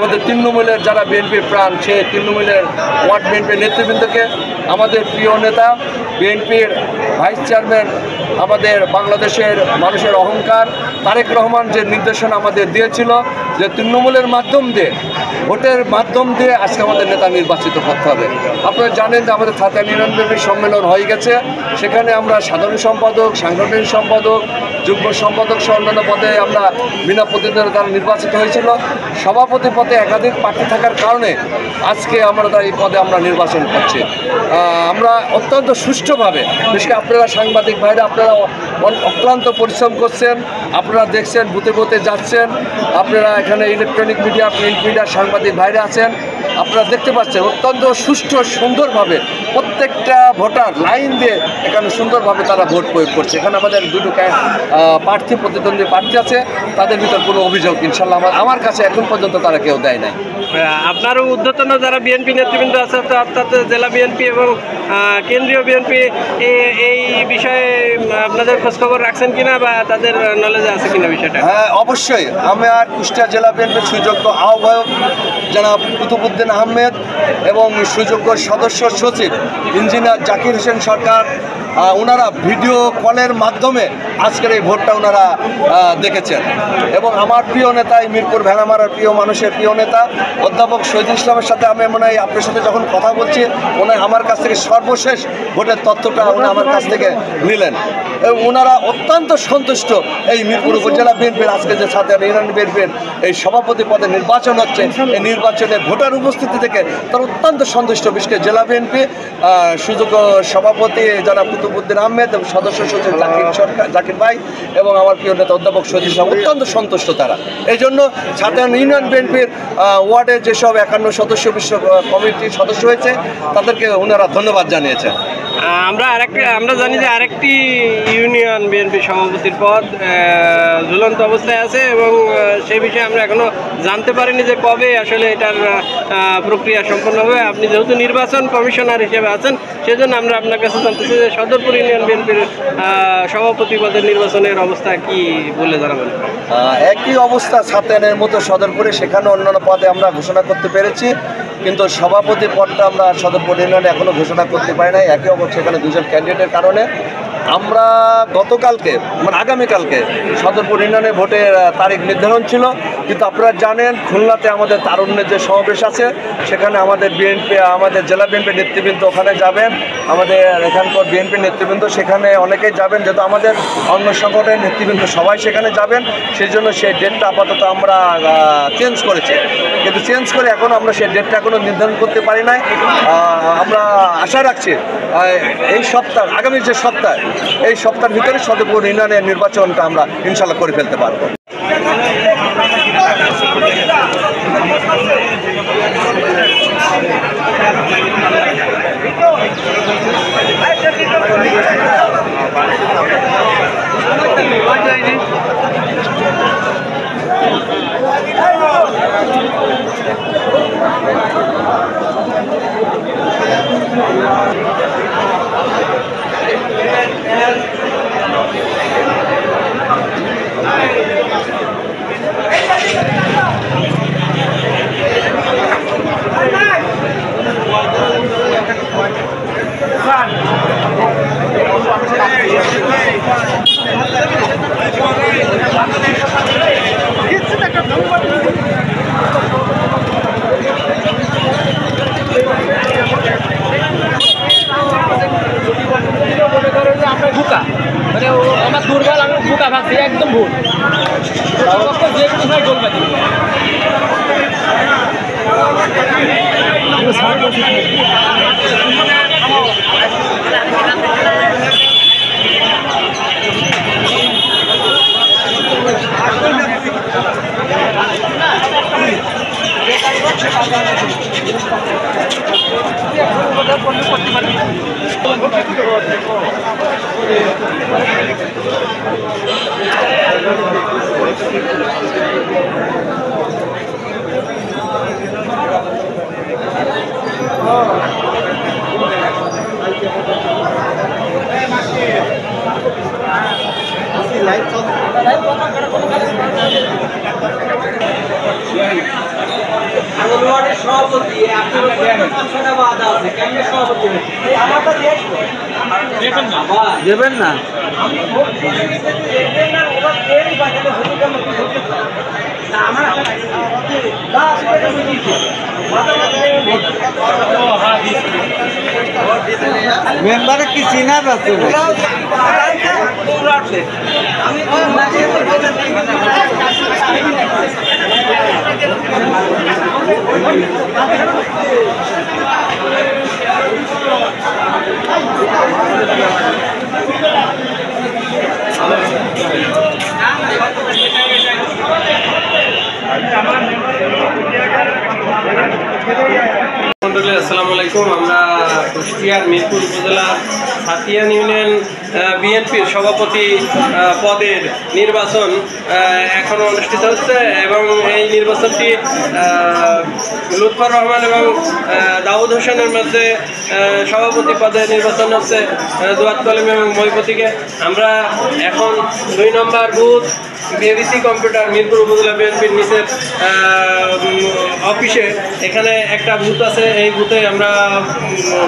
আমাদের তৃণমূলের যারা বিএনপির প্রাণ, সে তৃণমূলের ওয়ার্ড বিএনপির নেতৃবৃন্দকে, আমাদের প্রিয় নেতা বিএনপির ভাইস চেয়ারম্যান, আমাদের বাংলাদেশের মানুষের অহংকার তারেক রহমান যে নির্দেশনা আমাদের দিয়েছিল যে তৃণমূলের মাধ্যম দিয়ে, ভোটের মাধ্যম দিয়ে আজকে আমাদের নেতা নির্বাচিত করতে হবে। আপনারা জানেন যে আমাদের 99 সম্মেলন হয়ে গেছে, সেখানে আমরা সাধারণ সম্পাদক, সাংগঠনিক সম্পাদক, যুগ্ম সম্পাদক সহ অন্যান্য পদে আমরা বিনা প্রতিদ্বন্দ্বিতার দ্বারা নির্বাচিত হয়েছিল। সভাপতি পদে একাধিক প্রার্থী থাকার কারণে আজকে আমরা এই পদে আমরা নির্বাচন করছি। আমরা অত্যন্ত সুষ্ঠুভাবে, বিশেষ করে আপনারা সাংবাদিক ভাইরা, আপনারা অক্লান্ত পরিশ্রম করছেন, আপনারা দেখছেন, বুথে বুথে যাচ্ছেন, আপনারা এখানে ইলেকট্রনিক মিডিয়া, প্রিন্ট মিডিয়া সাংবাদিক ভাইরা আছেন, আপনারা দেখতে পাচ্ছেন অত্যন্ত সুষ্ঠু সুন্দরভাবে প্রত্যেকটা ভোটার লাইন দিয়ে এখানে সুন্দরভাবে তারা ভোট প্রয়োগ করছে। এখানে আমাদের দুটো প্রার্থী, প্রতিদ্বন্দ্বী প্রার্থী আছে, তাদের ভিতর কোনো অভিযোগ ইনশাল্লাহ আমার কাছে এখন পর্যন্ত তারা কেউ দেয় নাই। আপনারও ঊর্ধ্বতন যারা বিএনপি নেতৃবৃন্দ আছে, অর্থাৎ জেলা বিএনপি এবং কেন্দ্রীয় বিএনপি, এই বিষয়ে আপনাদের খোঁজখবর রাখছেন কিনা বা তাদের নলেজে আছে কিনা বিষয়টা? হ্যাঁ, অবশ্যই। আমি আর কুষ্টিয়া জেলা বিএনপির সুযোগ্য আহ্বায়ক জনাব কুতুবুদ্দিন আহমেদ এবং সুযোগ্য সদস্য সচিব ইঞ্জিনিয়ার জাকির হোসেন সরকার, ওনারা ভিডিও কলের মাধ্যমে আজকের এই ভোটটা ওনারা দেখেছেন। এবং আমার প্রিয় নেতা, মিরপুর ভেড়ামারার প্রিয় মানুষের প্রিয় নেতা অধ্যাপক শহীদুল ইসলামের সাথে আমি মনে হয় আপনার সাথে যখন কথা বলছি, ওনার আমার কাছ থেকে সর্বশেষ ভোটের তথ্যটা উনি আমার কাছ থেকে নিলেন এবং ওনারা অত্যন্ত সন্তুষ্ট এই মিরপুর উপজেলা বিএনপির আজকে যে ছাত্র ইউনিয়ন বিএনপির এই সভাপতি পদে নির্বাচন হচ্ছে, এই নির্বাচনে ভোটার উপস্থিতি থেকে তারা অত্যন্ত সন্তুষ্ট। বিশেষ করে জেলা বিএনপি সুযোগ্য সভাপতি যারা কুতুবুদ্দিন আহমেদ এবং সদস্য সচিব জাকির ভাই এবং আমার প্রিয় নেতা অধ্যাপক শহীদুল ইসলাম অত্যন্ত সন্তুষ্ট তারা। এই জন্য ছাত্র ইউনিয়ন বিএনপির ওয়ার্ডের যেসব 51 সদস্য বিশ্ব কমিটির সদস্য হয়েছে তাদেরকে ওনারা ধন্যবাদ জানিয়েছেন। আমরা জানি যে আরেকটি ইউনিয়ন বিএনপি সভাপতির পদ ঝুলন্ত অবস্থায় আছে এবং সেই বিষয়ে আমরা এখনো জানতে পারিনি যে কবে আসলে এটার প্রক্রিয়া সম্পন্ন হবে। আপনি যেহেতু নির্বাচন কমিশনার হিসেবে আছেন, সেজন্য আমরা আপনার কাছে জানতেছি যে সদরপুর ইউনিয়ন বিএনপির সভাপতি পদের নির্বাচনের অবস্থা কি বলে জানাবেন? একই অবস্থা ছাত্রের মতো সদরপুরে, সেখানে অন্যান্য পদে আমরা ঘোষণা করতে পেরেছি, কিন্তু সভাপতি পদটা আমরা সদরপুর ইউনিয়নে এখনও ঘোষণা করতে পারি নাই। একই অবস্থা সেখানে দুজন ক্যান্ডিডেটের কারণে আমরা গতকালকে মানে আগামীকালকে সদরপুর ইউনিয়নে ভোটের তারিখ নির্ধারণ ছিল, কিন্তু আপনারা জানেন খুলনাতে আমাদের তারুণ্যের যে সমাবেশ আছে, সেখানে আমাদের বিএনপি, আমাদের জেলা বিএনপি নেতৃবৃন্দ ওখানে যাবেন, আমাদের এখানকার বিএনপি নেতৃবৃন্দ সেখানে অনেকেই যাবেন, যেহেতু আমাদের অন্য সংগঠনের নেতৃবৃন্দ সবাই সেখানে যাবেন, সেই জন্য সেই ডেটটা আপাতত আমরা চেঞ্জ করেছি। কিন্তু চেঞ্জ করে এখন আমরা সেই ডেটটা এখনও নির্ধারণ করতে পারি নাই। আমরা আশা রাখছি এই সপ্তাহ, আগামী যে সপ্তাহ, এই সপ্তাহের ভিতরে সদরপুর ইউনিয়নের নির্বাচনটা আমরা ইনশাল্লাহ করে ফেলতে পারবো। মানে আমার দুর্বল, আমি বুকা ভাবছি একদম ভুল, যে কোনো ভাই গোল বাজি। লাইভ আঙ্গনওয়াড়ির সভাপতি আপনার সেটা বাধা আছে কেমনে সভাপতি দেবেন না মেম্বারে কি চিনা যাচ্ছে আসসালামু আলাইকুম। আমরা কুষ্টিয়ার মিরপুর উপজেলার ছাতিয়ান ইউনিয়ন বিএনপির সভাপতি পদের নির্বাচন এখনো অনুষ্ঠিত হচ্ছে এবং এই নির্বাচনটি লুৎফর রহমান এবং দাউদ হোসেনের মধ্যে সভাপতি পদে নির্বাচন হচ্ছে দুয়াত কলিম এবং মহিপতিকে। আমরা এখন 2 নম্বর বুথ বিএবিসি কম্পিউটার মিরপুর উপজেলা বিএনপির নিচের অফিসে এখানে একটা বুথ আছে। এই বুথে আমরা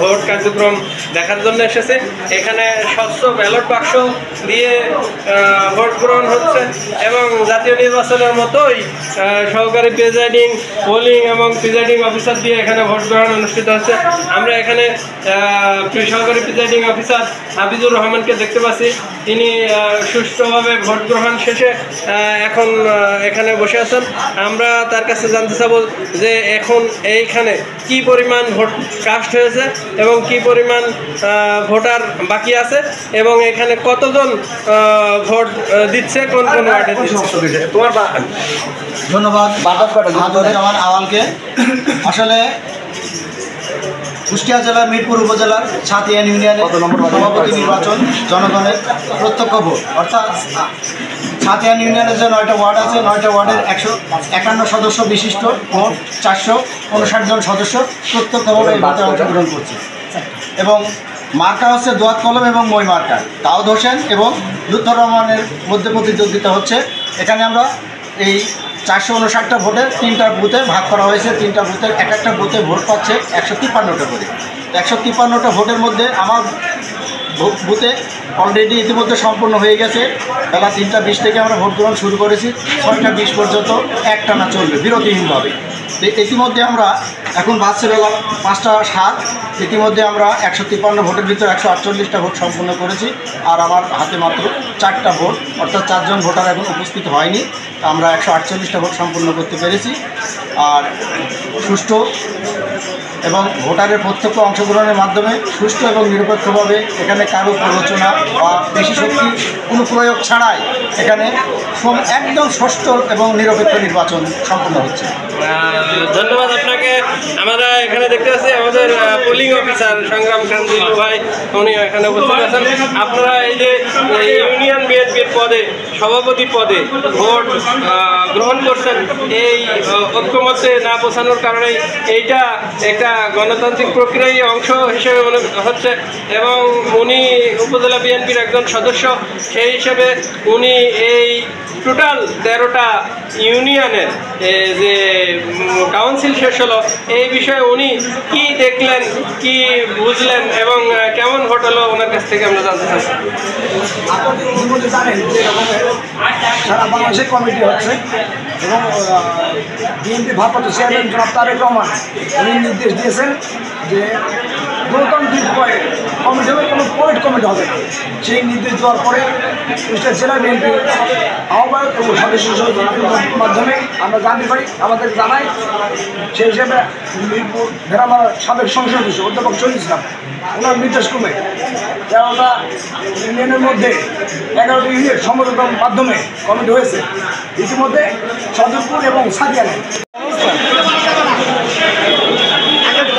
ভোট কার্যক্রম দেখার জন্য এসেছি। এখানে স্বচ্ছ ব্যালট বাক্স দিয়ে ভোট গ্রহণ হচ্ছে এবং জাতীয় নির্বাচনের মতোই সহকারী প্রিজাইডিং পোলিং এবং প্রিজাইডিং অফিসার দিয়ে এখানে ভোট গ্রহণ অনুষ্ঠিত হচ্ছে। আমরা এখানে সহকারী প্রিজাইডিং অফিসার হাফিজুর রহমানকে দেখতে পাচ্ছি। তিনি সুষ্ঠুভাবে ভোট গ্রহণ শেষে এখন এখানে বসে আছেন। আমরা তার কাছে জানতে চাবো যে এখন এইখানে কি পরিমাণ ভোট কাস্ট হয়েছে এবং কি পরিমাণ ভোটার বাকি আছে এবং এখানে কতজন ভোট দিচ্ছে, কোন কোন ওয়ার্ডে দিচ্ছে। তোমার ধন্যবাদ জামান আওয়ালকে। আসলে কুষ্টিয়া জেলার মিরপুর উপজেলার ছাতিয়ান ইউনিয়নের সভাপতি নির্বাচন জনগণের প্রত্যক্ষ ভোট, অর্থাৎ ছাতিয়ান ইউনিয়নের যে 9টা ওয়ার্ড আছে, 9টা ওয়ার্ডের 151 সদস্য বিশিষ্ট মোট 459 জন সদস্য প্রত্যক্ষভাবে এই ভোটে অংশগ্রহণ করছে এবং মার্কা হচ্ছে দোয়াত কলম এবং মই মার্কা। দাউদ হোসেন এবং লুৎফর রহমানের মধ্যে প্রতিদ্বন্দ্বিতা হচ্ছে। এখানে আমরা এই 459টা ভোটের 3টা বুথে ভাগ করা হয়েছে। 3টা বুথের এক একটা বুথে ভোট পাচ্ছে 153টা করে। 153টা ভোটের মধ্যে আমার বুথে অলরেডি ইতিমধ্যে সম্পূর্ণ হয়ে গেছে। বেলা 3টা 20 থেকে আমরা ভোট গ্রহণ শুরু করেছি। 6টা 20 পর্যন্ত একটানা চলবে বিরতিহীনভাবে। তো ইতিমধ্যে আমরা এখন বাজছে বেলা 5টা 7। ইতিমধ্যে আমরা 153 ভোটের ভিতরে 148টা ভোট সম্পূর্ণ করেছি। আর আমার হাতে মাত্র 4টা ভোট, অর্থাৎ 4 জন ভোটার এখন উপস্থিত হয়নি। আমরা 148টা ভোট সম্পূর্ণ করতে পেরেছি। আর সুষ্ঠু এবং ভোটারের প্রত্যক্ষ অংশগ্রহণের মাধ্যমে সুষ্ঠু এবং নিরপেক্ষভাবে এখানে কারো প্ররোচনা বা বেশি শক্তি কোনো প্রয়োগ ছাড়াই এখানে একদম সুষ্ঠু এবং নিরপেক্ষ নির্বাচন সম্পন্ন হচ্ছে। ধন্যবাদ আপনাকে। আমরা এখানে দেখতে পাচ্ছি আমাদের পোলিং অফিসার সংগ্রাম খান জিলু ভাই, উনি এখানে উপস্থিত আছেন। আপনারা এই যে ইউনিয়ন বিএনপির পদে সভাপতি পদে ভোট গ্রহণ করছেন, এই ঐক্যমত্যে না পৌঁছানোর কারণে এইটা একটা গণতান্ত্রিক প্রক্রিয়ায় অংশ হিসেবে মনে হচ্ছে এবং উনি উপজেলা বিএনপির একজন সদস্য, সেই হিসেবে উনি এই টোটাল 13টা ইউনিয়নের যে কাউন্সিল শেষ হলো এই বিষয়ে উনি কি দেখলেন, কি বুঝলেন এবং কেমন ভোট হলো ওনার কাছ থেকে আমরা জানতে চাচ্ছি। আপনারা জানেন যে সারা বাংলাদেশে কমিটি হচ্ছে এবং বিএনপি ভারপ্রাপ্ত চেয়ারম্যান জনাব তারেক রহমান উনি নির্দেশ দিয়েছেন যে গণতান্ত্রিক পয়েন্ট কমিটি হবে, কোনো পয়েন্ট কমিটি হবে না। সেই নির্দেশ দেওয়ার পরে কুষ্টিয়া জেলা বিএনপির আহ্বায়ক এবং সদস্য সমিতির মাধ্যমে আমরা জানতে পারি, আমাদের জানাই। সেই হিসেবে মিরপুর ভেড়ামার সাবেক সংসদ সদস্য অধ্যাপক শহীদ ইসলাম ওনার নির্দেশ ক্রমে 13টা ইউনিয়নের মধ্যে 11টি ইউনিয়ন সমঝোতার মাধ্যমে কমিটি হয়েছে। ইতিমধ্যে সদরপুর এবং ছাতিয়ানে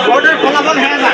ভোটের ফলাফল হ্যাঁ না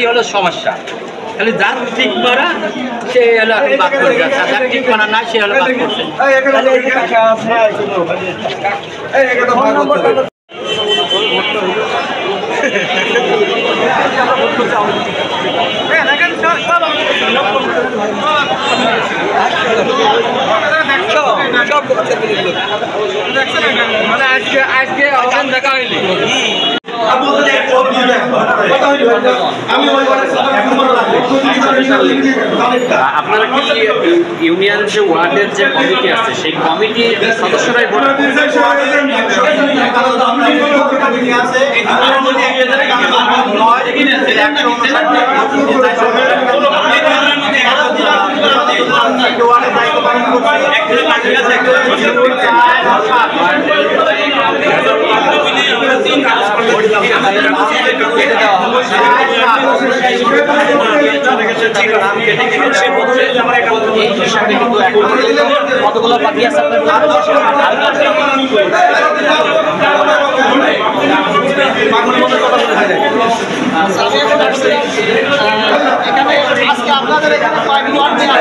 তারই হলো সমস্যা। তাহলে যার ঠিক করা সে হলো এখন বাদ করে যাচ্ছে, যার ঠিক করা না সে হলো বাদ করছে। মানে আজকে ওখানে দেখা হয়নি। আপনারা কি ইউনিয়ন যে ওয়ার্ডের যে কমিটি আছে সেই কমিটির সদস্যরাই ভোট কতগুলো বাকি আছে এখানে আজকে আপনাদের এখানে কয়েকটি ওয়ার্ড দেওয়া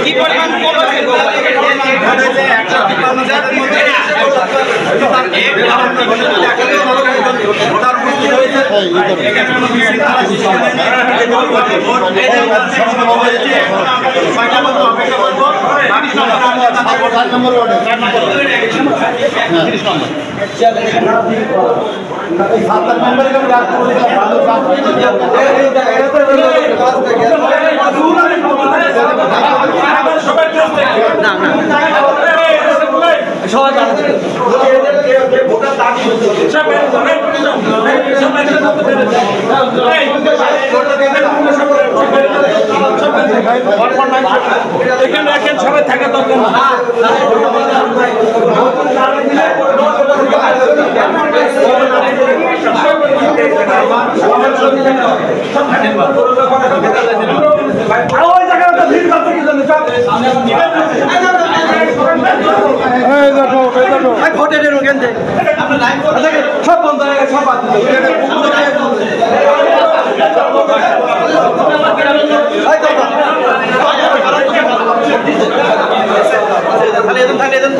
কি পরিমাণ এখানে এখন সবাই থাকা দরকার ভোটের ওখান থেকে সব বন্ধ হয়ে গেছে, সব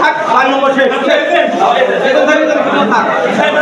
থাক 5 নম্বর শেষ থাক